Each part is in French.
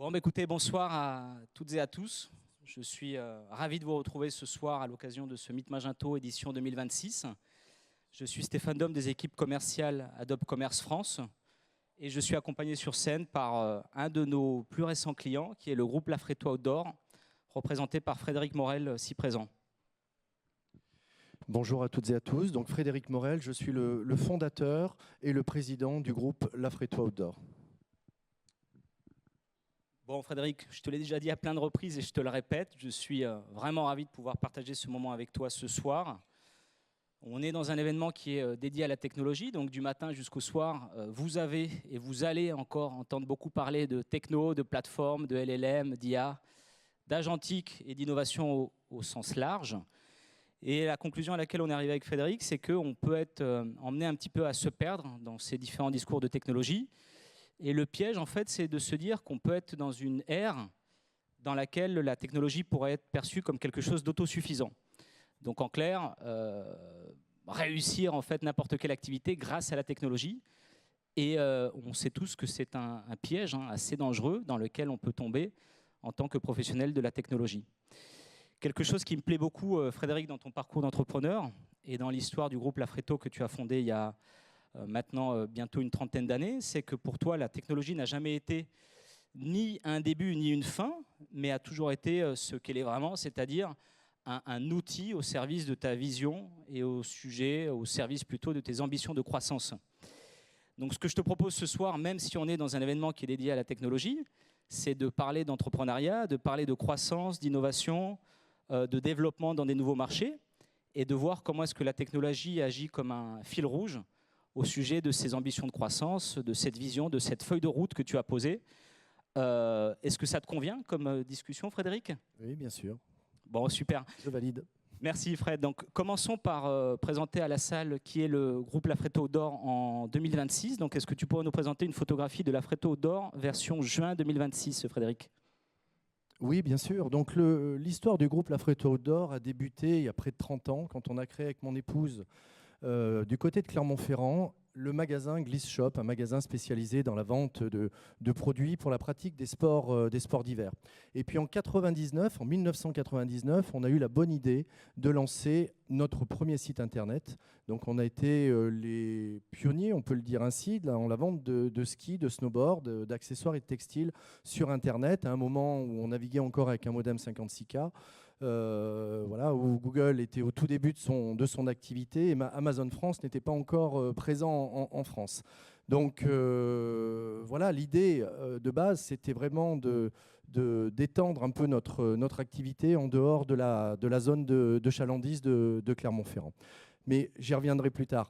Bon, bah, écoutez, bonsoir à toutes et à tous. Je suis ravi de vous retrouver ce soir à l'occasion de ce Meet Magento édition 2026. Je suis Stéphane Dom des équipes commerciales Adobe Commerce France et je suis accompagné sur scène par un de nos plus récents clients qui est le groupe Lafreto Outdoor, représenté par Frédéric Morel, ici présent. Bonjour à toutes et à tous. Donc Frédéric Morel, je suis le fondateur et le président du groupe Lafreto Outdoor. Bon Frédéric, je te l'ai déjà dit à plein de reprises et je te le répète, je suis vraiment ravi de pouvoir partager ce moment avec toi ce soir. On est dans un événement qui est dédié à la technologie, donc du matin jusqu'au soir, vous avez et vous allez encore entendre beaucoup parler de techno, de plateforme, de LLM, d'IA, d'agentique et d'innovation au sens large. Et la conclusion à laquelle on est arrivé avec Frédéric, c'est qu'on peut être emmené un petit peu à se perdre dans ces différents discours de technologie. Et le piège, en fait, c'est de se dire qu'on peut être dans une ère dans laquelle la technologie pourrait être perçue comme quelque chose d'autosuffisant. Donc, en clair, réussir en fait n'importe quelle activité grâce à la technologie. Et on sait tous que c'est un piège assez dangereux dans lequel on peut tomber en tant que professionnel de la technologie. Quelque chose qui me plaît beaucoup, Frédéric, dans ton parcours d'entrepreneur et dans l'histoire du groupe Lafreto que tu as fondé il y a maintenant bientôt une trentaine d'années, c'est que pour toi, la technologie n'a jamais été ni un début ni une fin, mais a toujours été ce qu'elle est vraiment, c'est-à-dire un outil au service de ta vision et au service plutôt de tes ambitions de croissance. Donc ce que je te propose ce soir, même si on est dans un événement qui est dédié à la technologie, c'est de parler d'entrepreneuriat, de parler de croissance, d'innovation, de développement dans des nouveaux marchés et de voir comment est-ce que la technologie agit comme un fil rouge au sujet de ces ambitions de croissance, de cette vision, de cette feuille de route que tu as posée. Est-ce que ça te convient comme discussion, Frédéric? Oui, bien sûr. Bon, super. Je valide. Merci, Fred. Donc, commençons par présenter à la salle qui est le groupe Lafreto Outdoor en 2026. Donc, est-ce que tu pourrais nous présenter une photographie de Lafreto Outdoor version juin 2026, Frédéric? Oui, bien sûr. Donc l'histoire du groupe Lafreto Outdoor a débuté il y a près de 30 ans quand on a créé avec mon épouse du côté de Clermont-Ferrand le magasin Gliss Shop, un magasin spécialisé dans la vente de produits pour la pratique des sports d'hiver. Et puis en 1999, on a eu la bonne idée de lancer notre premier site internet. Donc on a été les pionniers, on peut le dire ainsi, dans la vente de ski, de snowboard, d'accessoires et de textiles sur internet, à un moment où on naviguait encore avec un modem 56K. Voilà, où Google était au tout début de son activité et Amazon France n'était pas encore présent en France. Donc voilà, l'idée de base, c'était vraiment d'étendre un peu notre activité en dehors de la zone de chalandise de Clermont-Ferrand. Mais j'y reviendrai plus tard.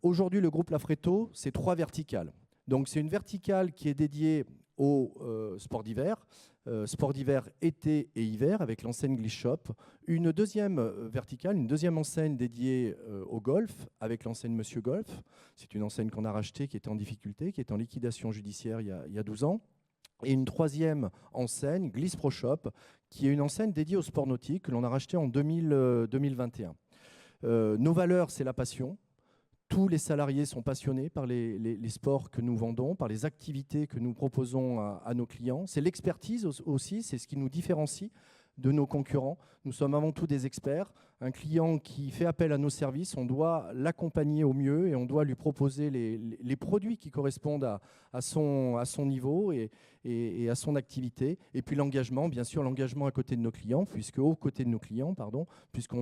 Aujourd'hui, le groupe Lafreto, c'est 3 verticales. Donc c'est une verticale qui est dédiée au sport d'hiver été et hiver avec l'enseigne Gliss Shop. Une deuxième verticale, une deuxième enseigne dédiée au golf avec l'enseigne Monsieur Golf. C'est une enseigne qu'on a rachetée qui était en difficulté, qui est en liquidation judiciaire il y a 12 ans. Et une troisième enseigne, Gliss Pro Shop, qui est une enseigne dédiée au sport nautique que l'on a rachetée en 2021. Nos valeurs, c'est la passion. Tous les salariés sont passionnés par les sports que nous vendons, par les activités que nous proposons à nos clients. C'est l'expertise aussi, c'est ce qui nous différencie de nos concurrents. Nous sommes avant tout des experts. Un client qui fait appel à nos services, on doit l'accompagner au mieux et on doit lui proposer les produits qui correspondent à son niveau et à son activité. Et puis l'engagement, bien sûr, l'engagement à côté de nos clients, puisqu'on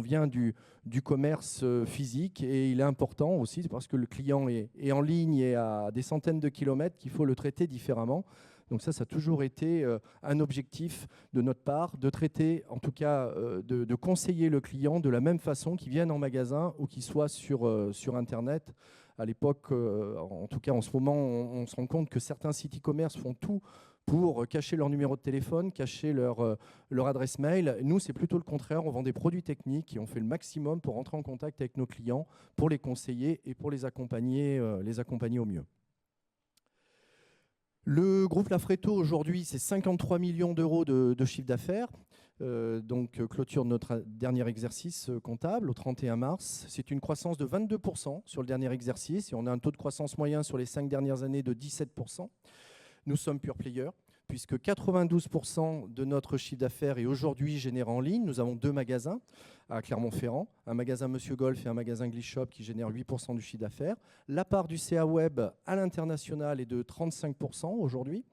vient du commerce physique et il est important aussi, parce que le client est en ligne et à des centaines de kilomètres qu'il faut le traiter différemment. Donc ça a toujours été un objectif de notre part, de traiter, en tout cas, de conseiller le client de la même façon qu'il vienne en magasin ou qu'il soit sur Internet. À l'époque, en tout cas en ce moment, on se rend compte que certains sites e-commerce font tout pour cacher leur numéro de téléphone, cacher leur adresse mail. Nous, c'est plutôt le contraire. On vend des produits techniques et on fait le maximum pour rentrer en contact avec nos clients, pour les conseiller et pour les accompagner au mieux. Le groupe Lafreto, aujourd'hui, c'est 53 millions d'euros de chiffre d'affaires. Donc, clôture de notre dernier exercice comptable au 31 mars. C'est une croissance de 22% sur le dernier exercice et on a un taux de croissance moyen sur les 5 dernières années de 17%. Nous sommes pure player. puisque 92% de notre chiffre d'affaires est aujourd'hui généré en ligne. Nous avons 2 magasins à Clermont-Ferrand, un magasin Monsieur Golf et un magasin Glishop qui génèrent 8% du chiffre d'affaires. La part du CA Web à l'international est de 35% aujourd'hui.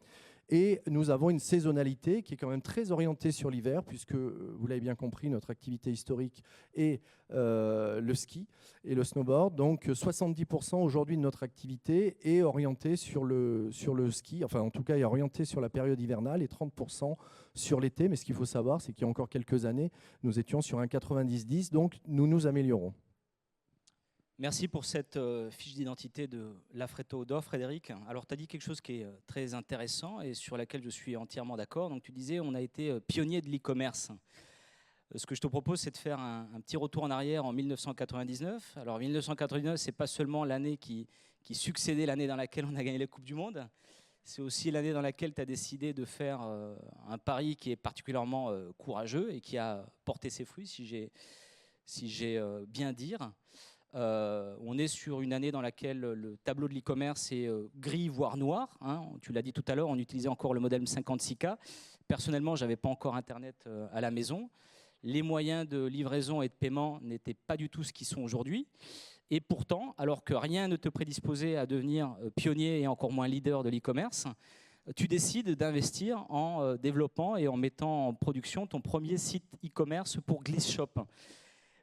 Et nous avons une saisonnalité qui est quand même très orientée sur l'hiver, puisque, vous l'avez bien compris, notre activité historique est le ski et le snowboard. Donc 70% aujourd'hui de notre activité est orientée sur le ski, enfin en tout cas est orientée sur la période hivernale, et 30% sur l'été. Mais ce qu'il faut savoir, c'est qu'il y a encore quelques années, nous étions sur un 90-10, donc nous nous améliorons. Merci pour cette fiche d'identité de Lafreto Outdoor, Frédéric. Alors, tu as dit quelque chose qui est très intéressant et sur laquelle je suis entièrement d'accord. Donc, tu disais, on a été pionnier de l'e-commerce. Ce que je te propose, c'est de faire un petit retour en arrière en 1999. Alors, 1999, ce n'est pas seulement l'année qui succédait l'année dans laquelle on a gagné la Coupe du Monde. C'est aussi l'année dans laquelle tu as décidé de faire un pari qui est particulièrement courageux et qui a porté ses fruits, si j'ai bien dire. On est sur une année dans laquelle le tableau de l'e-commerce est gris, voire noir. Hein. Tu l'as dit tout à l'heure, on utilisait encore le modem 56K. Personnellement, je n'avais pas encore Internet à la maison. Les moyens de livraison et de paiement n'étaient pas du tout ce qu'ils sont aujourd'hui. Et pourtant, alors que rien ne te prédisposait à devenir pionnier et encore moins leader de l'e-commerce, tu décides d'investir en développant et en mettant en production ton premier site e-commerce pour Glishop.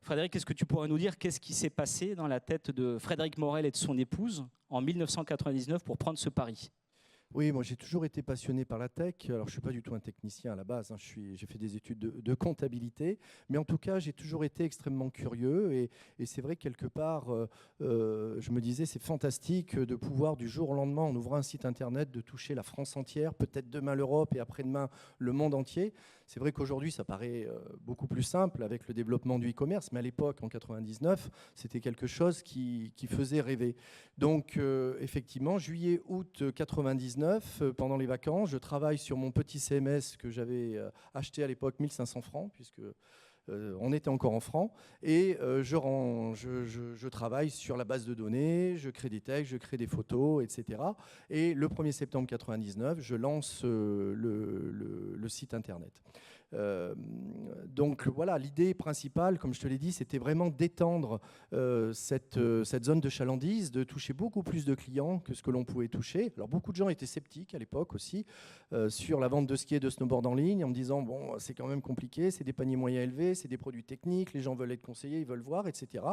Frédéric, est-ce que tu pourrais nous dire qu'est-ce qui s'est passé dans la tête de Frédéric Morel et de son épouse en 1999 pour prendre ce pari ? Oui, moi j'ai toujours été passionné par la tech. Alors je ne suis pas du tout un technicien à la base, hein. J'ai fait des études de comptabilité, mais en tout cas j'ai toujours été extrêmement curieux et c'est vrai que quelque part, je me disais c'est fantastique de pouvoir du jour au lendemain, en ouvrant un site internet, de toucher la France entière, peut-être demain l'Europe et après-demain le monde entier. C'est vrai qu'aujourd'hui ça paraît beaucoup plus simple avec le développement du e-commerce, mais à l'époque, en 99, c'était quelque chose qui faisait rêver. Donc effectivement, juillet-août 99, pendant les vacances, je travaille sur mon petit CMS que j'avais acheté à l'époque 1500 francs, puisque on était encore en francs, et je travaille sur la base de données, je crée des textes, je crée des photos, etc. Et le 1er septembre 99, je lance le site internet. Donc voilà, l'idée principale, comme je te l'ai dit, c'était vraiment d'étendre cette zone de chalandise, de toucher beaucoup plus de clients que ce que l'on pouvait toucher. Alors beaucoup de gens étaient sceptiques à l'époque aussi sur la vente de ski et de snowboard en ligne, en me disant bon, c'est quand même compliqué, c'est des paniers moyens élevés, c'est des produits techniques, les gens veulent être conseillés, ils veulent voir, etc.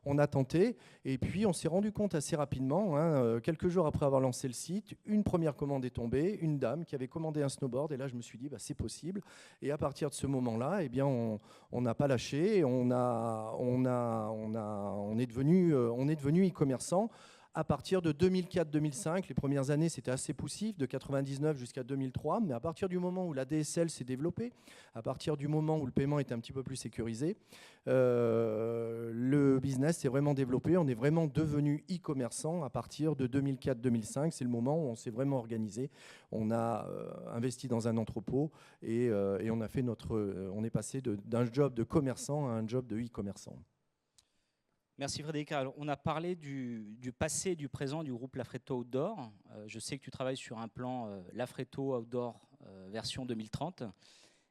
On a tenté et puis on s'est rendu compte assez rapidement, hein, quelques jours après avoir lancé le site, une première commande est tombée, une dame qui avait commandé un snowboard, et là je me suis dit bah, c'est possible. Et à partir de ce moment-là, eh bien, on n'a pas lâché, on est devenu e-commerçant. À partir de 2004-2005, les premières années, c'était assez poussif, de 99 jusqu'à 2003. Mais à partir du moment où la DSL s'est développée, à partir du moment où le paiement était un petit peu plus sécurisé, le business s'est vraiment développé. On est vraiment devenu e-commerçant à partir de 2004-2005. C'est le moment où on s'est vraiment organisé. On a investi dans un entrepôt et on est passé d'un job de commerçant à un job de e-commerçant. Merci Frédéric. Alors, on a parlé du passé et du présent du groupe Lafreto Outdoor. Je sais que tu travailles sur un plan Lafreto Outdoor version 2030.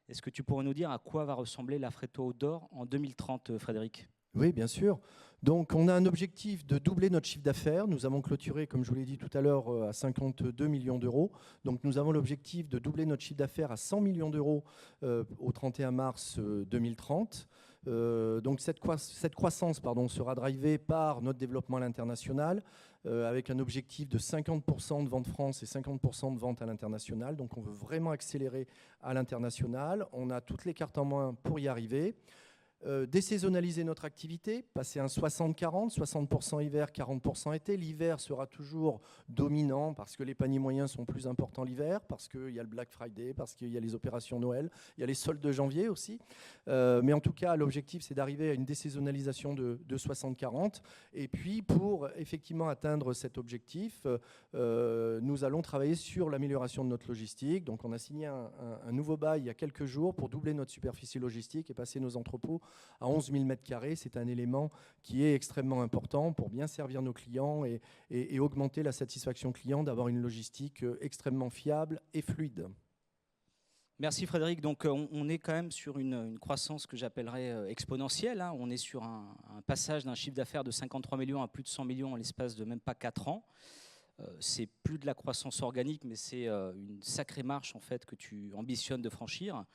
Est-ce que tu pourrais nous dire à quoi va ressembler Lafreto Outdoor en 2030, Frédéric ? Oui, bien sûr. Donc, on a un objectif de doubler notre chiffre d'affaires. Nous avons clôturé, comme je vous l'ai dit tout à l'heure, à 52 millions d'euros. Donc, nous avons l'objectif de doubler notre chiffre d'affaires à 100 millions d'euros au 31 mars 2030. Donc cette croissance sera drivée par notre développement à l'international avec un objectif de 50% de vente France et 50% de vente à l'international. Donc on veut vraiment accélérer à l'international. On a toutes les cartes en main pour y arriver. Désaisonnaliser notre activité, passer un 60-40, 60% hiver, 40% été. L'hiver sera toujours dominant parce que les paniers moyens sont plus importants l'hiver, parce qu'il y a le Black Friday, parce qu'il y a les opérations Noël, il y a les soldes de janvier aussi. Mais en tout cas, l'objectif, c'est d'arriver à une désaisonnalisation de 60-40. Et puis, pour effectivement atteindre cet objectif, nous allons travailler sur l'amélioration de notre logistique. Donc, on a signé un nouveau bail il y a quelques jours pour doubler notre superficie logistique et passer nos entrepôts à 11 000 m². C'est un élément qui est extrêmement important pour bien servir nos clients et augmenter la satisfaction client d'avoir une logistique extrêmement fiable et fluide. Merci Frédéric. Donc on est quand même sur une croissance que j'appellerais exponentielle, hein. On est sur un passage d'un chiffre d'affaires de 53 millions à plus de 100 millions en l'espace de même pas 4 ans. C'est plus de la croissance organique, mais c'est une sacrée marche en fait que tu ambitionnes de franchir.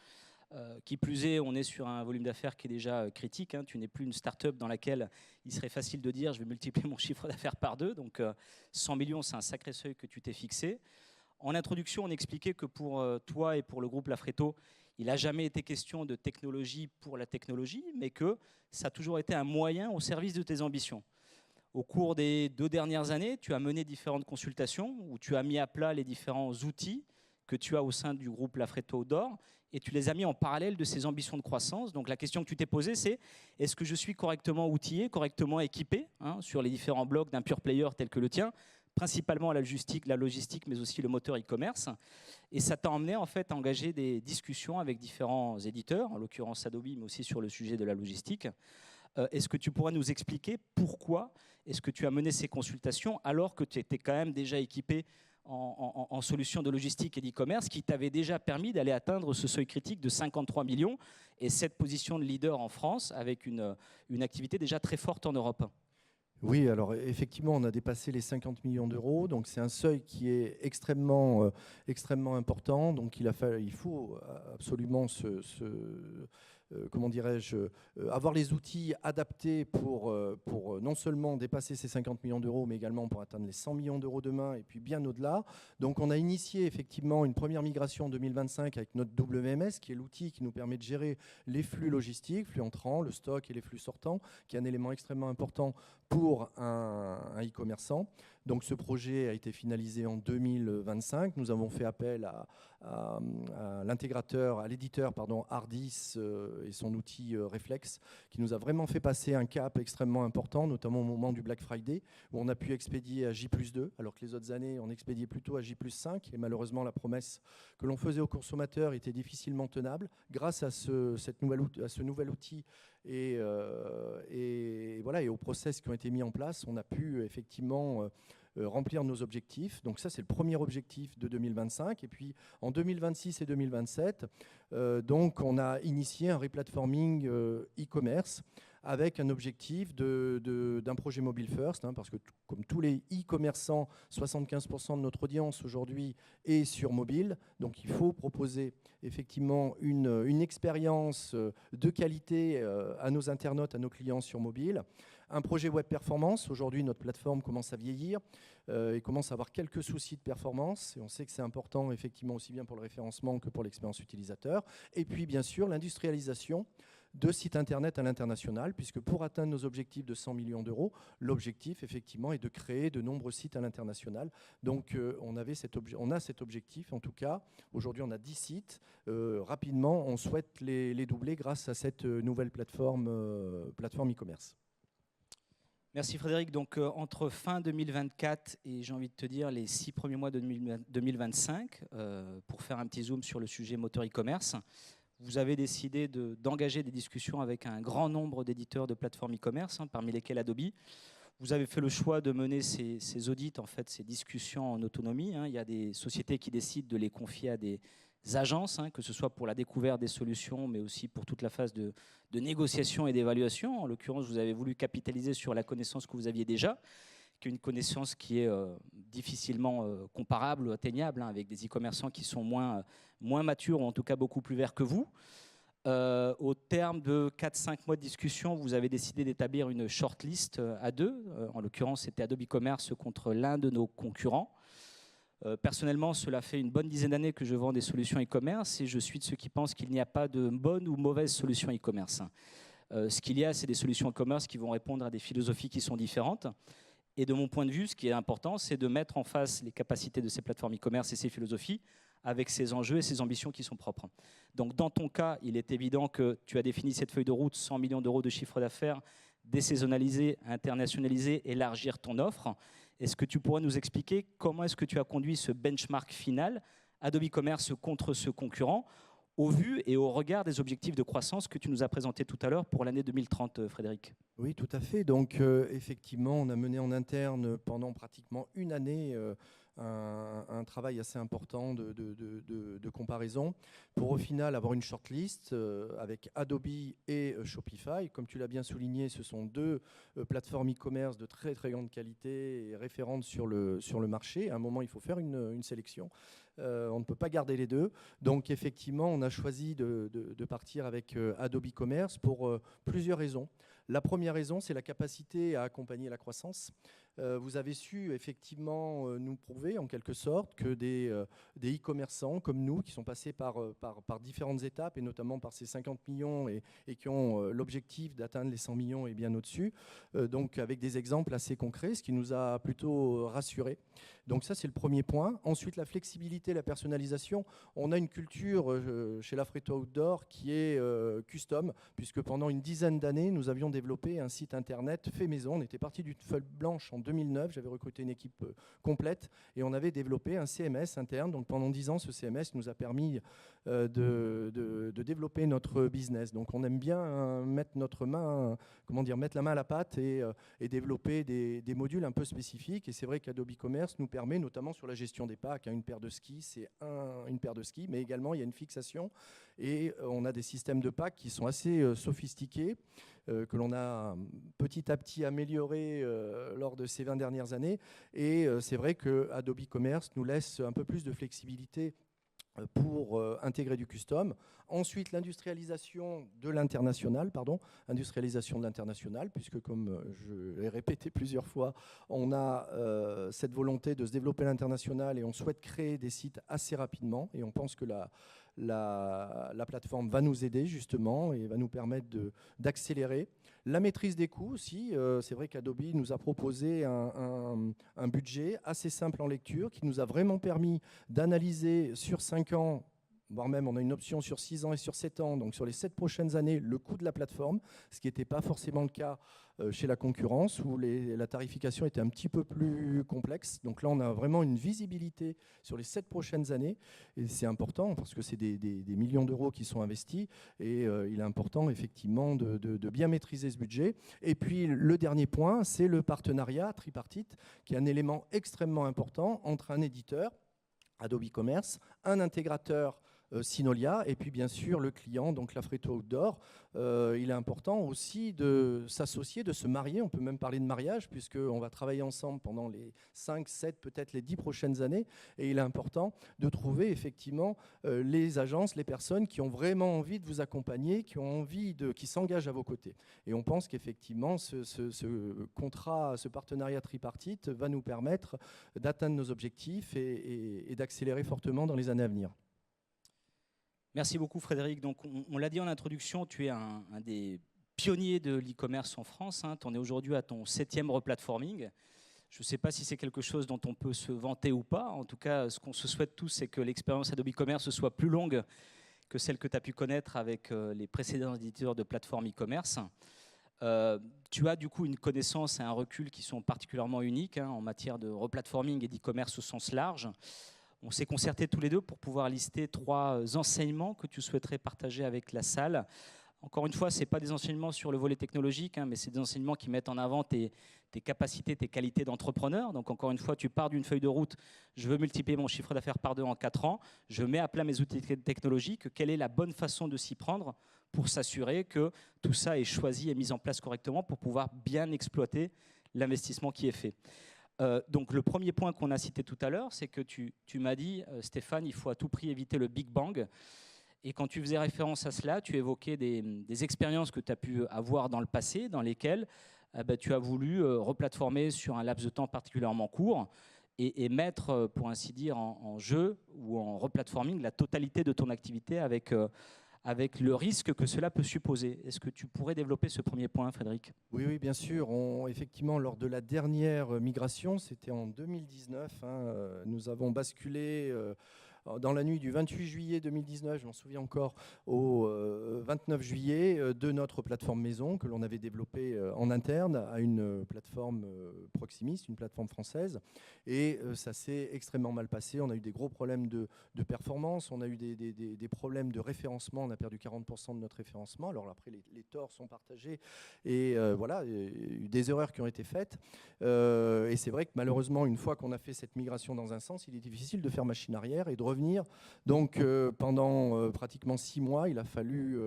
Qui plus est, on est sur un volume d'affaires qui est déjà critique, hein. Tu n'es plus une start-up dans laquelle il serait facile de dire je vais multiplier mon chiffre d'affaires par 2. Donc 100 millions, c'est un sacré seuil que tu t'es fixé. En introduction, on expliquait que pour toi et pour le groupe Lafreto, il n'a jamais été question de technologie pour la technologie, mais que ça a toujours été un moyen au service de tes ambitions. Au cours des 2 dernières années, tu as mené différentes consultations où tu as mis à plat les différents outils que tu as au sein du groupe Lafreto d'Or et tu les as mis en parallèle de ces ambitions de croissance. Donc la question que tu t'es posée, c'est est-ce que je suis correctement outillé, correctement équipé, hein, sur les différents blocs d'un pure player tel que le tien, principalement la logistique, mais aussi le moteur e-commerce. Et ça t'a emmené en fait à engager des discussions avec différents éditeurs, en l'occurrence Adobe, mais aussi sur le sujet de la logistique. Est-ce que tu pourrais nous expliquer pourquoi est-ce que tu as mené ces consultations alors que tu étais quand même déjà équipé en solutions de logistique et d'e-commerce qui t'avait déjà permis d'aller atteindre ce seuil critique de 53 millions et cette position de leader en France avec une activité déjà très forte en Europe? Oui, alors effectivement, on a dépassé les 50 millions d'euros, donc c'est un seuil qui est extrêmement important. Donc il faut absolument comment dirais-je, avoir les outils adaptés pour non seulement dépasser ces 50 millions d'euros, mais également pour atteindre les 100 millions d'euros demain et puis bien au-delà. Donc on a initié effectivement une première migration en 2025 avec notre WMS, qui est l'outil qui nous permet de gérer les flux logistiques, flux entrants, le stock et les flux sortants, qui est un élément extrêmement important pour un e-commerçant. Donc ce projet a été finalisé en 2025. Nous avons fait appel à l'intégrateur, à l'éditeur Hardis et son outil Reflex, qui nous a vraiment fait passer un cap extrêmement important, notamment au moment du Black Friday, où on a pu expédier à J+2, alors que les autres années, on expédiait plutôt à J+5. Et malheureusement, la promesse que l'on faisait aux consommateurs était difficilement tenable. Grâce à ce nouvel outil et aux process qui ont été mis en place, on a pu effectivement remplir nos objectifs. Donc ça, c'est le premier objectif de 2025. Et puis en 2026 et 2027, donc on a initié un replatforming e-commerce avec un objectif d'un projet mobile first, hein, parce que comme tous les e-commerçants, 75% de notre audience aujourd'hui est sur mobile. Donc il faut proposer effectivement une expérience de qualité à nos internautes, à nos clients sur mobile. Un projet web performance. Aujourd'hui, notre plateforme commence à vieillir et commence à avoir quelques soucis de performance. Et on sait que c'est important effectivement aussi bien pour le référencement que pour l'expérience utilisateur. Et puis bien sûr, l'industrialisation de sites internet à l'international, puisque pour atteindre nos objectifs de 100 millions d'euros, l'objectif effectivement est de créer de nombreux sites à l'international. Donc on a cet objectif, en tout cas. Aujourd'hui, on a 10 sites. Rapidement, on souhaite les doubler grâce à cette nouvelle plateforme e-commerce. Merci Frédéric. Donc entre fin 2024 et j'ai envie de te dire les 6 premiers mois de 2025, pour faire un petit zoom sur le sujet moteur e-commerce, vous avez décidé d'engager des discussions avec un grand nombre d'éditeurs de plateformes e-commerce, hein, parmi lesquels Adobe. Vous avez fait le choix de mener ces audits, en fait, ces discussions en autonomie, hein. Il y a des sociétés qui décident de les confier à des agences, hein, que ce soit pour la découverte des solutions, mais aussi pour toute la phase de négociation et d'évaluation. En l'occurrence, vous avez voulu capitaliser sur la connaissance que vous aviez déjà, qui est une connaissance qui est difficilement comparable ou atteignable, hein, avec des e-commerçants qui sont moins matures, ou en tout cas beaucoup plus verts que vous. Au terme de 4-5 mois de discussion, vous avez décidé d'établir une shortlist à 2. En l'occurrence, c'était Adobe Commerce contre l'un de nos concurrents. Personnellement, cela fait une bonne dizaine d'années que je vends des solutions e-commerce et je suis de ceux qui pensent qu'il n'y a pas de bonne ou mauvaise solution e-commerce. Ce qu'il y a, c'est des solutions e-commerce qui vont répondre à des philosophies qui sont différentes. Et de mon point de vue, ce qui est important, c'est de mettre en face les capacités de ces plateformes e-commerce et ces philosophies avec ses enjeux et ses ambitions qui sont propres. Donc dans ton cas, il est évident que tu as défini cette feuille de route, 100 millions d'euros de chiffre d'affaires, désaisonnaliser, internationaliser, élargir ton offre. Est-ce que tu pourrais nous expliquer comment est-ce que tu as conduit ce benchmark final, Adobe Commerce contre ce concurrent, au vu et au regard des objectifs de croissance que tu nous as présentés tout à l'heure pour l'année 2030, Frédéric? Oui, tout à fait. Donc, effectivement, on a mené en interne pendant pratiquement une année un travail assez important de comparaison pour au final avoir une shortlist avec Adobe et Shopify. Comme tu l'as bien souligné, ce sont deux plateformes e-commerce de très très grande qualité et référentes sur le marché. À un moment, il faut faire une sélection. On ne peut pas garder les deux. Donc effectivement, on a choisi de partir avec Adobe Commerce pour plusieurs raisons. La première raison, c'est la capacité à accompagner la croissance. Vous avez su effectivement nous prouver en quelque sorte que des e-commerçants comme nous, qui sont passés par différentes étapes, et notamment par ces 50 millions et qui ont l'objectif d'atteindre les 100 millions et bien au-dessus, donc avec des exemples assez concrets, ce qui nous a plutôt rassurés. Donc ça, c'est le premier point. Ensuite, la flexibilité, la personnalisation. On a une culture chez Lafreto Outdoor qui est custom, puisque pendant une dizaine d'années, nous avions développé un site internet fait maison. On était parti d'une feuille blanche en 2009. J'avais recruté une équipe complète et on avait développé un CMS interne. Donc pendant 10 ans, ce CMS nous a permis de développer notre business. Donc on aime bien mettre notre main, mettre la main à la pâte et développer des modules un peu spécifiques. Et c'est vrai qu'Adobe Commerce nous permet, notamment sur la gestion des packs, une paire de skis, c'est une paire de skis, mais également il y a une fixation et on a des systèmes de packs qui sont assez sophistiqués, que l'on a petit à petit amélioré lors de ces 20 dernières années. Et c'est vrai que Adobe Commerce nous laisse un peu plus de flexibilité pour intégrer du custom. Ensuite, l'industrialisation de l'international, puisque comme je l'ai répété plusieurs fois, on a cette volonté de se développer à l'international et on souhaite créer des sites assez rapidement. Et on pense que la plateforme va nous aider justement et va nous permettre d'accélérer. La maîtrise des coûts aussi, c'est vrai qu'Adobe nous a proposé un budget assez simple en lecture qui nous a vraiment permis d'analyser sur 5 ans, voire même on a une option sur 6 ans et sur 7 ans, donc sur les 7 prochaines années, le coût de la plateforme, ce qui n'était pas forcément le cas chez la concurrence où la tarification était un petit peu plus complexe. Donc là, on a vraiment une visibilité sur les 7 prochaines années et c'est important parce que c'est des millions d'euros qui sont investis et il est important effectivement de bien maîtriser ce budget. Et puis le dernier point, c'est le partenariat tripartite qui est un élément extrêmement important entre un éditeur, Adobe Commerce, un intégrateur Synolia et puis bien sûr le client, donc Lafreto Outdoor. Il est important aussi de s'associer, de se marier, on peut même parler de mariage puisqu'on va travailler ensemble pendant les 5, 7, peut-être les 10 prochaines années et il est important de trouver effectivement les agences, les personnes qui ont vraiment envie de vous accompagner, qui s'engagent à vos côtés. Et on pense qu'effectivement ce contrat, ce partenariat tripartite va nous permettre d'atteindre nos objectifs et d'accélérer fortement dans les années à venir. Merci beaucoup Frédéric. Donc, on l'a dit en introduction, tu es un des pionniers de l'e-commerce en France. Tu en es aujourd'hui à ton 7e replatforming. Je ne sais pas si c'est quelque chose dont on peut se vanter ou pas. En tout cas, ce qu'on se souhaite tous, c'est que l'expérience Adobe Commerce soit plus longue que celle que tu as pu connaître avec les précédents éditeurs de plateformes e-commerce. Tu as du coup une connaissance et un recul qui sont particulièrement uniques en matière de replatforming et d'e-commerce au sens large. On s'est concertés tous les deux pour pouvoir lister 3 enseignements que tu souhaiterais partager avec la salle. Encore une fois, ce n'est pas des enseignements sur le volet technologique, mais c'est des enseignements qui mettent en avant tes capacités, tes qualités d'entrepreneur. Donc encore une fois, tu pars d'une feuille de route, je veux multiplier mon chiffre d'affaires par 2 en 4 ans, je mets à plat mes outils technologiques, quelle est la bonne façon de s'y prendre pour s'assurer que tout ça est choisi et mis en place correctement pour pouvoir bien exploiter l'investissement qui est fait. Donc le premier point qu'on a cité tout à l'heure, c'est que tu m'as dit, Stéphane, il faut à tout prix éviter le Big Bang. Et quand tu faisais référence à cela, tu évoquais des expériences que tu as pu avoir dans le passé, dans lesquelles tu as voulu replatformer sur un laps de temps particulièrement court et mettre, pour ainsi dire, en jeu ou en replatforming la totalité de ton activité avec le risque que cela peut supposer. Est-ce que tu pourrais développer ce premier point, Frédéric ? Oui, bien sûr. Effectivement, lors de la dernière migration, c'était en 2019, nous avons basculé dans la nuit du 28 juillet 2019, je m'en souviens encore, au 29 juillet, de notre plateforme maison que l'on avait développée en interne à une plateforme Proximis, une plateforme française. Et ça s'est extrêmement mal passé. On a eu des gros problèmes de performance, on a eu des problèmes de référencement, on a perdu 40% de notre référencement. Alors après, les torts sont partagés et voilà, il y a eu des erreurs qui ont été faites. Et c'est vrai que malheureusement, une fois qu'on a fait cette migration dans un sens, il est difficile de faire machine arrière et de revenir. Donc pendant pratiquement 6 mois, il a fallu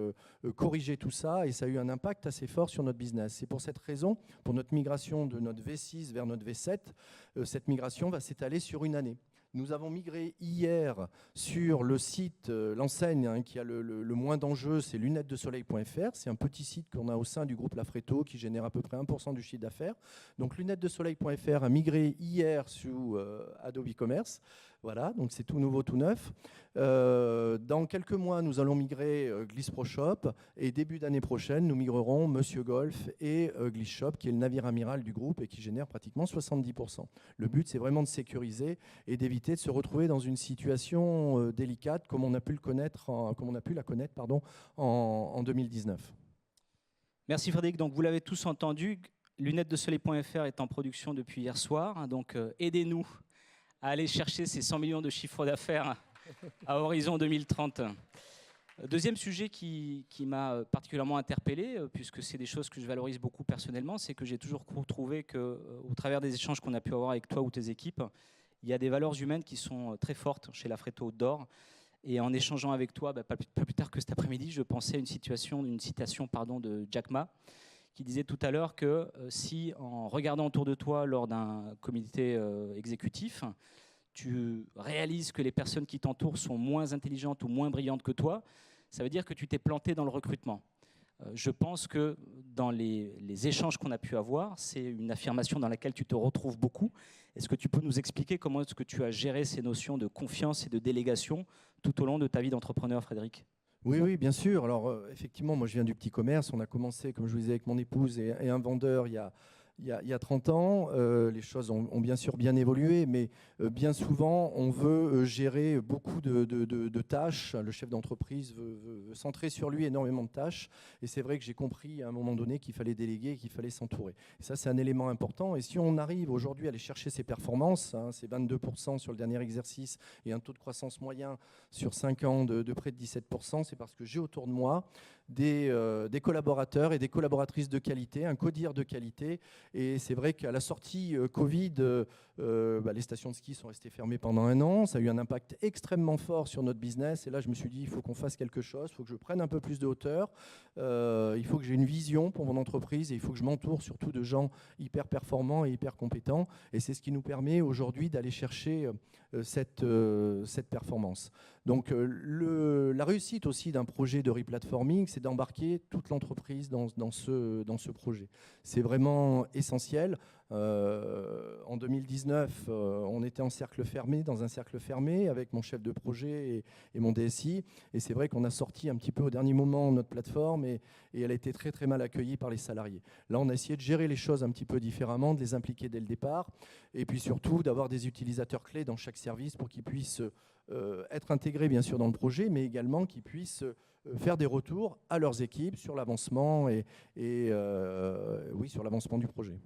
corriger tout ça et ça a eu un impact assez fort sur notre business. C'est pour cette raison, pour notre migration de notre V6 vers notre V7, cette migration va s'étaler sur une année. Nous avons migré hier sur le site, l'enseigne qui a le moins d'enjeux, c'est lunettesdesoleil.fr. C'est un petit site qu'on a au sein du groupe Lafreto qui génère à peu près 1% du chiffre d'affaires. Donc lunettesdesoleil.fr a migré hier sous Adobe Commerce. Voilà, donc c'est tout nouveau, tout neuf. Dans quelques mois, nous allons migrer Gliss Pro Shop et début d'année prochaine, nous migrerons Monsieur Golf et Gliss Shop, qui est le navire amiral du groupe et qui génère pratiquement 70%. Le but, c'est vraiment de sécuriser et d'éviter de se retrouver dans une situation délicate comme on a pu la connaître en 2019. Merci Frédéric. Donc vous l'avez tous entendu, lunettesdesoleil.fr est en production depuis hier soir. Donc aidez-nous à aller chercher ces 100 millions de chiffre d'affaires à horizon 2030. Deuxième sujet qui m'a particulièrement interpellé, puisque c'est des choses que je valorise beaucoup personnellement, c'est que j'ai toujours trouvé qu'au travers des échanges qu'on a pu avoir avec toi ou tes équipes, il y a des valeurs humaines qui sont très fortes chez Lafreto d'Or. Et en échangeant avec toi, pas plus tard que cet après-midi, je pensais à une citation de Jack Ma, qui disait tout à l'heure que si, en regardant autour de toi lors d'un comité exécutif, tu réalises que les personnes qui t'entourent sont moins intelligentes ou moins brillantes que toi, ça veut dire que tu t'es planté dans le recrutement. Je pense que dans les échanges qu'on a pu avoir, c'est une affirmation dans laquelle tu te retrouves beaucoup. Est-ce que tu peux nous expliquer comment est-ce que tu as géré ces notions de confiance et de délégation tout au long de ta vie d'entrepreneur, Frédéric ? Oui, bien sûr. Alors, effectivement, moi, je viens du petit commerce. On a commencé, comme je vous disais, avec mon épouse et un vendeur il y a 30 ans. Les choses ont bien sûr bien évolué, mais bien souvent, on veut gérer beaucoup de tâches. Le chef d'entreprise veut centrer sur lui énormément de tâches. Et c'est vrai que j'ai compris à un moment donné qu'il fallait déléguer, qu'il fallait s'entourer. Et ça, c'est un élément important. Et si on arrive aujourd'hui à aller chercher ces performances, c'est 22% sur le dernier exercice et un taux de croissance moyen sur 5 ans de près de 17%, c'est parce que j'ai autour de moi des collaborateurs et des collaboratrices de qualité, un codir de qualité. Et c'est vrai qu'à la sortie Covid, les stations de ski sont restées fermées pendant 1 an. Ça a eu un impact extrêmement fort sur notre business. Et là, je me suis dit, il faut qu'on fasse quelque chose, il faut que je prenne un peu plus de hauteur. Il faut que j'ai une vision pour mon entreprise et il faut que je m'entoure surtout de gens hyper performants et hyper compétents. Et c'est ce qui nous permet aujourd'hui d'aller chercher cette performance. Donc la réussite aussi d'un projet de replatforming, c'est d'embarquer toute l'entreprise dans ce projet. C'est vraiment essentiel. En 2019, on était en cercle fermé, dans un cercle fermé avec mon chef de projet et mon DSI. Et c'est vrai qu'on a sorti un petit peu au dernier moment notre plateforme et elle a été très très mal accueillie par les salariés. Là, on a essayé de gérer les choses un petit peu différemment, de les impliquer dès le départ et puis surtout d'avoir des utilisateurs clés dans chaque service pour qu'ils puissent être intégrés bien sûr dans le projet, mais également qu'ils puissent faire des retours à leurs équipes sur l'avancement sur l'avancement du projet.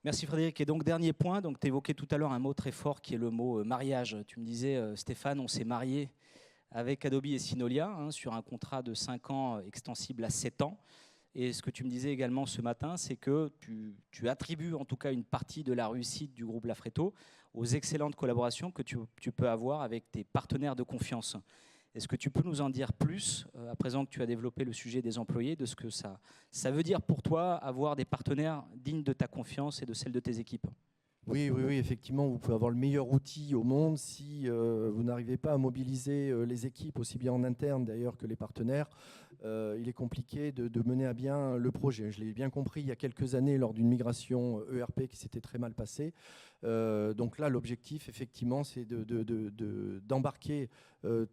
Merci Frédéric. Et donc dernier point, tu évoquais tout à l'heure un mot très fort qui est le mot mariage. Tu me disais, Stéphane, on s'est marié avec Adobe et Synolia sur un contrat de 5 ans extensible à 7 ans. Et ce que tu me disais également ce matin, c'est que tu attribues en tout cas une partie de la réussite du groupe Lafreto aux excellentes collaborations que tu peux avoir avec tes partenaires de confiance. Est-ce que tu peux nous en dire plus, à présent que tu as développé le sujet des employés, de ce que ça veut dire pour toi avoir des partenaires dignes de ta confiance et de celle de tes équipes ? Oui, effectivement, vous pouvez avoir le meilleur outil au monde si vous n'arrivez pas à mobiliser les équipes, aussi bien en interne d'ailleurs que les partenaires. il est compliqué de mener à bien le projet. Je l'ai bien compris il y a quelques années lors d'une migration ERP qui s'était très mal passée. Donc là, l'objectif, effectivement, c'est d'embarquer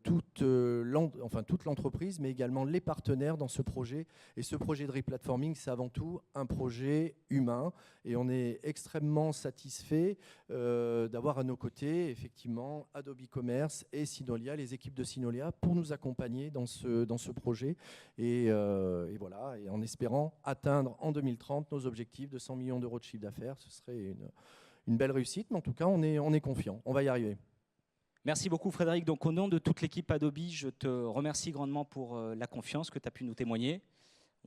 toute l'entreprise, mais également les partenaires dans ce projet. Et ce projet de replatforming, c'est avant tout un projet humain. Et on est extrêmement satisfait d'avoir à nos côtés, effectivement, Adobe Commerce et Synolia, les équipes de Synolia, pour nous accompagner dans ce projet. Et voilà, et en espérant atteindre en 2030 nos objectifs de 100 millions d'euros de chiffre d'affaires. Ce serait une belle réussite, mais en tout cas, on est confiant. On va y arriver. Merci beaucoup Frédéric. Donc au nom de toute l'équipe Adobe, je te remercie grandement pour la confiance que tu as pu nous témoigner.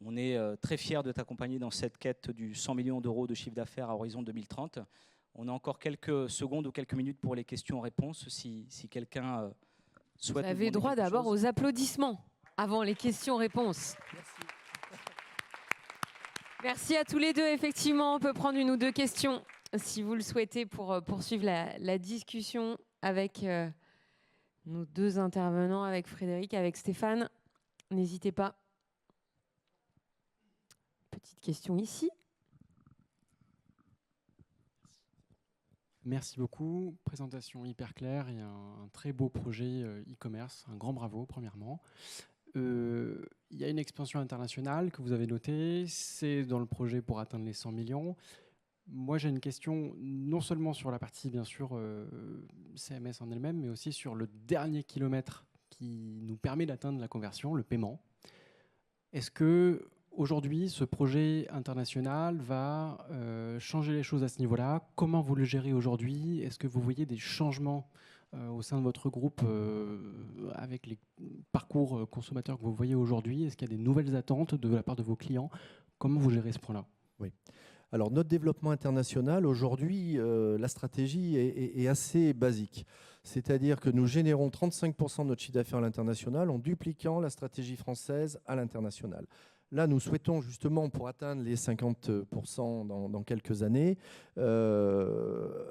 On est très fiers de t'accompagner dans cette quête du 100 millions d'euros de chiffre d'affaires à horizon 2030. On a encore quelques secondes ou quelques minutes pour les questions-réponses si quelqu'un souhaite. Vous avez droit d'abord aux applaudissements avant les questions-réponses. Merci. Merci à tous les deux. Effectivement, on peut prendre une ou deux questions si vous le souhaitez pour poursuivre la discussion avec nos deux intervenants, avec Frédéric, avec Stéphane. N'hésitez pas. Petite question ici. Merci beaucoup. Présentation hyper claire et un très beau projet e-commerce. Un grand bravo, premièrement. Il y a une expansion internationale que vous avez notée. C'est dans le projet pour atteindre les 100 millions. Moi, j'ai une question non seulement sur la partie, bien sûr, CMS en elle-même, mais aussi sur le dernier kilomètre qui nous permet d'atteindre la conversion, le paiement. Est-ce que aujourd'hui, ce projet international va changer les choses à ce niveau-là? Comment vous le gérez aujourd'hui? Est-ce que vous voyez des changements au sein de votre groupe avec les parcours consommateurs que vous voyez aujourd'hui? Est-ce qu'il y a des nouvelles attentes de la part de vos clients? Comment vous gérez ce point-là? Oui. Alors, notre développement international, aujourd'hui, la stratégie est assez basique. C'est-à-dire que nous générons 35% de notre chiffre d'affaires à l'international en dupliquant la stratégie française à l'international. Là, nous souhaitons justement, pour atteindre les 50% dans quelques années,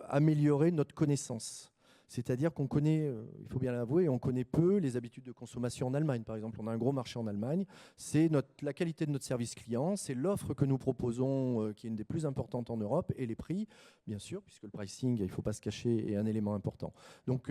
améliorer notre connaissance. C'est-à-dire qu'on connaît, il faut bien l'avouer, on connaît peu les habitudes de consommation en Allemagne. Par exemple, on a un gros marché en Allemagne. C'est la qualité de notre service client, c'est l'offre que nous proposons qui est une des plus importantes en Europe et les prix, bien sûr, puisque le pricing, il ne faut pas se cacher, est un élément important. Donc,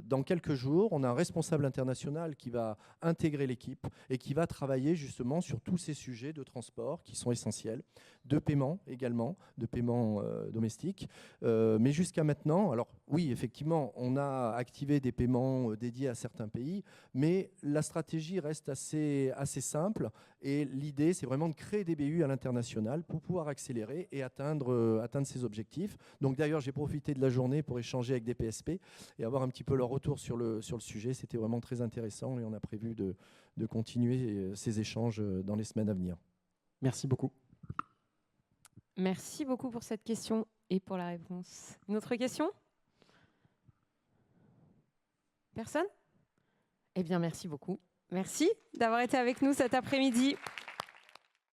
dans quelques jours, on a un responsable international qui va intégrer l'équipe et qui va travailler justement sur tous ces sujets de transport qui sont essentiels, de paiement également, de paiement domestique. Mais jusqu'à maintenant, alors oui, effectivement, on a activé des paiements dédiés à certains pays, mais la stratégie reste assez simple et l'idée, c'est vraiment de créer des BU à l'international pour pouvoir accélérer et atteindre ces objectifs. Donc d'ailleurs, j'ai profité de la journée pour échanger avec des PSP et avoir un petit peu leur retour sur le sujet. C'était vraiment très intéressant et on a prévu de continuer ces échanges dans les semaines à venir. Merci beaucoup. Merci beaucoup pour cette question et pour la réponse. Une autre question ? Personne ? Eh bien, merci beaucoup. Merci d'avoir été avec nous cet après-midi.